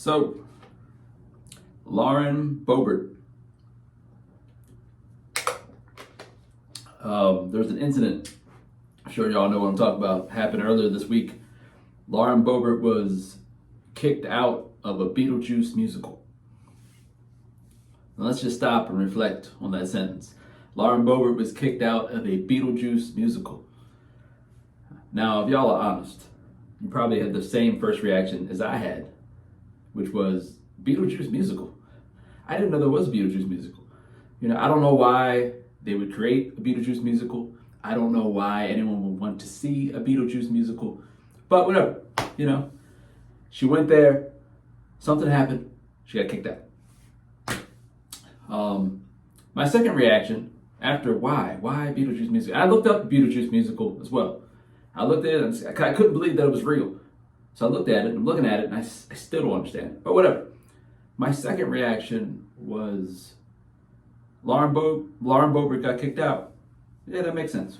So, Lauren Boebert. There's an incident, I'm sure y'all know what I'm talking about, happened earlier this week. Lauren Boebert was kicked out of a Beetlejuice musical. Now let's just stop and reflect on that sentence. Lauren Boebert was kicked out of a Beetlejuice musical. Now, if y'all are honest, you probably had the same first reaction as I had, which was Beetlejuice musical. I didn't know there was a Beetlejuice musical. I don't know why they would create a Beetlejuice musical. I don't know why anyone would want to see a Beetlejuice musical, but whatever, She went there, something happened, she got kicked out. My second reaction after why Beetlejuice musical? I looked up the Beetlejuice musical as well. I looked at it and I couldn't believe that it was real. So I looked at it, and I'm looking at it, and I still don't understand it. But whatever. My second reaction was Lauren Boebert got kicked out. Yeah, that makes sense.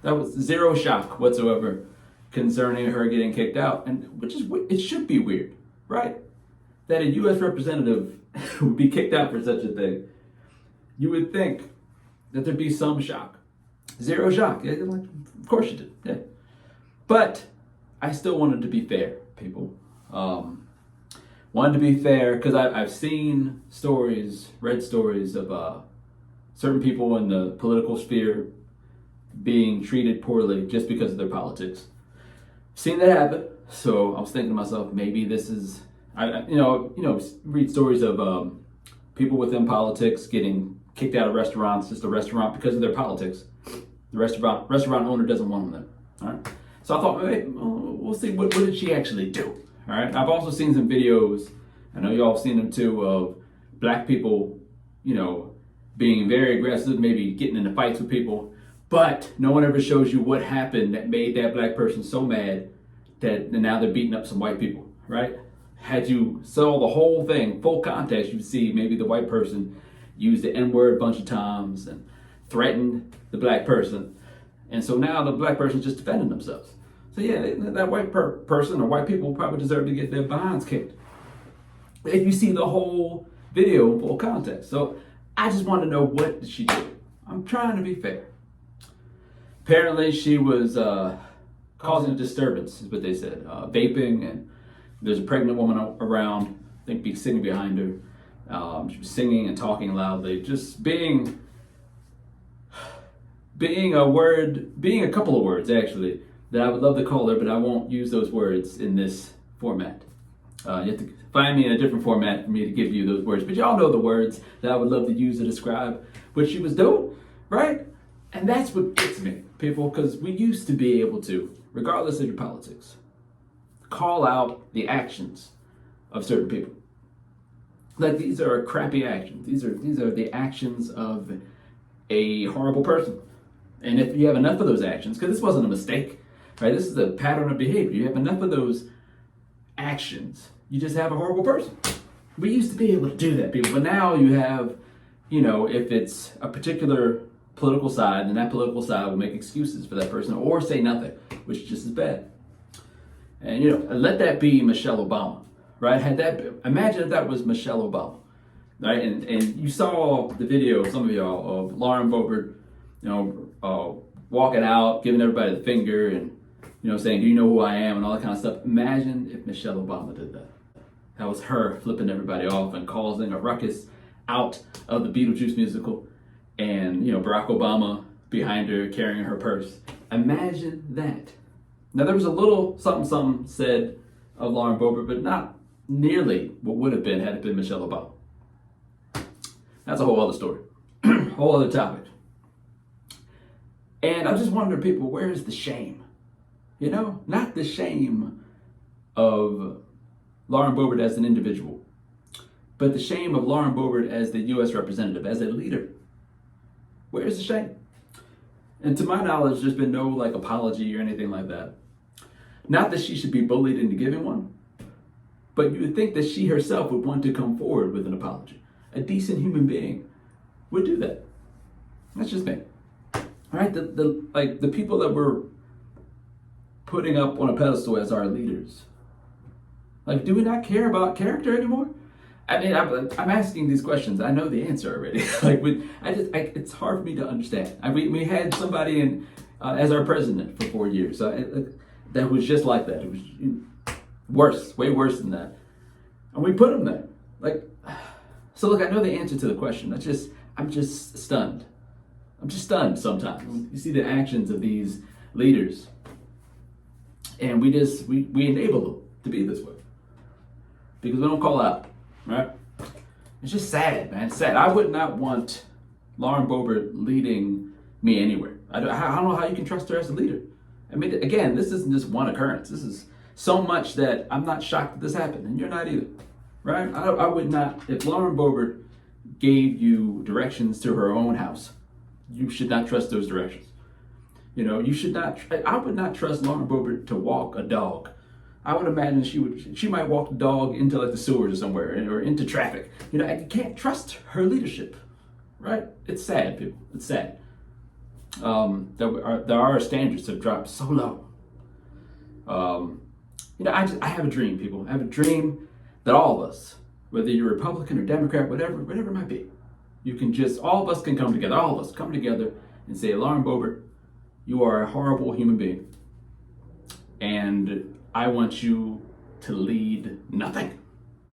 That was zero shock whatsoever concerning her getting kicked out, and it should be weird, right? That a U.S. representative would be kicked out for such a thing. You would think that there'd be some shock. Zero shock. Yeah, of course you did. Yeah. But I still wanted to be fair, people. Wanted to be fair because I've seen stories, read stories of certain people in the political sphere being treated poorly just because of their politics. Seen that happen. So I was thinking to myself, maybe this is, read stories of people within politics getting kicked out of restaurants, just a restaurant, because of their politics. The restaurant owner doesn't want them there. All right. So I thought, hey, we'll see what did she actually do. All right. I've also seen some videos. I know y'all have seen them too, of black people, being very aggressive, maybe getting into fights with people. But no one ever shows you what happened that made that black person so mad that now they're beating up some white people, right? Had you saw the whole thing, full context, you'd see maybe the white person used the N-word a bunch of times and threatened the black person. And so now the black person's just defending themselves. So yeah, that white person or white people probably deserve to get their behinds kicked. If you see the whole video in full context. So I just want to know, what did she do? I'm trying to be fair. Apparently she was causing a disturbance, is what they said. Vaping, and there's a pregnant woman around, I think, sitting behind her. She was singing and talking loudly, just being a couple of words actually that I would love to call her, but I won't use those words in this format. You have to find me in a different format for me to give you those words, but y'all know the words that I would love to use to describe what she was doing, right? And that's what gets me, people, because we used to be able to, regardless of your politics, call out the actions of certain people. Like, these are crappy actions. These are the actions of a horrible person. And if you have enough of those actions, because this wasn't a mistake, right? This is a pattern of behavior. You have enough of those actions, you just have a horrible person. We used to be able to do that, people. But now you have, if it's a particular political side, then that political side will make excuses for that person or say nothing, which is just as bad. And, let that be Michelle Obama, right? Imagine if that was Michelle Obama, right? And you saw the video, some of y'all, of Lauren Boebert, walking out, giving everybody the finger and, saying, do you know who I am, and all that kind of stuff. Imagine if Michelle Obama did that. That was her flipping everybody off and causing a ruckus out of the Beetlejuice musical, and, Barack Obama behind her carrying her purse. Imagine that. Now, there was a little something said of Lauren Boebert, but not nearly what would have been had it been Michelle Obama. That's a whole other story, whole other topic. And I just wonder, people, where is the shame? Not the shame of Lauren Boebert as an individual, but the shame of Lauren Boebert as the U.S. representative, as a leader. Where is the shame? And to my knowledge, there's been no apology or anything like that. Not that she should be bullied into giving one, but you would think that she herself would want to come forward with an apology. A decent human being would do that. That's just me. All right, the people that we're putting up on a pedestal as our leaders, Like, do we not care about character anymore? I mean, I'm asking these questions. I know the answer already. It's hard for me to understand. We had somebody in as our president for 4 years. That was just like that. It was worse, way worse than that. And we put him there. So look, I know the answer to the question. I'm just stunned. I'm just stunned sometimes when you see the actions of these leaders, and we enable them to be this way because we don't call out, right? It's just sad, man. It's sad. I would not want Lauren Boebert leading me anywhere. I don't know how you can trust her as a leader. I mean, again, this isn't just one occurrence. This is so much that I'm not shocked that this happened, and you're not either, right? I would not. If Lauren Boebert gave you directions to her own house, you should not trust those directions. You should not. I would not trust Lauren Boebert to walk a dog. I would imagine she might walk the dog into the sewers or somewhere, or into traffic. You can't trust her leadership, right? It's sad, people. It's sad. That our standards have dropped so low. I have a dream, people. I have a dream that all of us, whether you're Republican or Democrat, whatever it might be, all of us can come together. All of us come together and say, Lauren Boebert, you are a horrible human being, and I want you to lead nothing.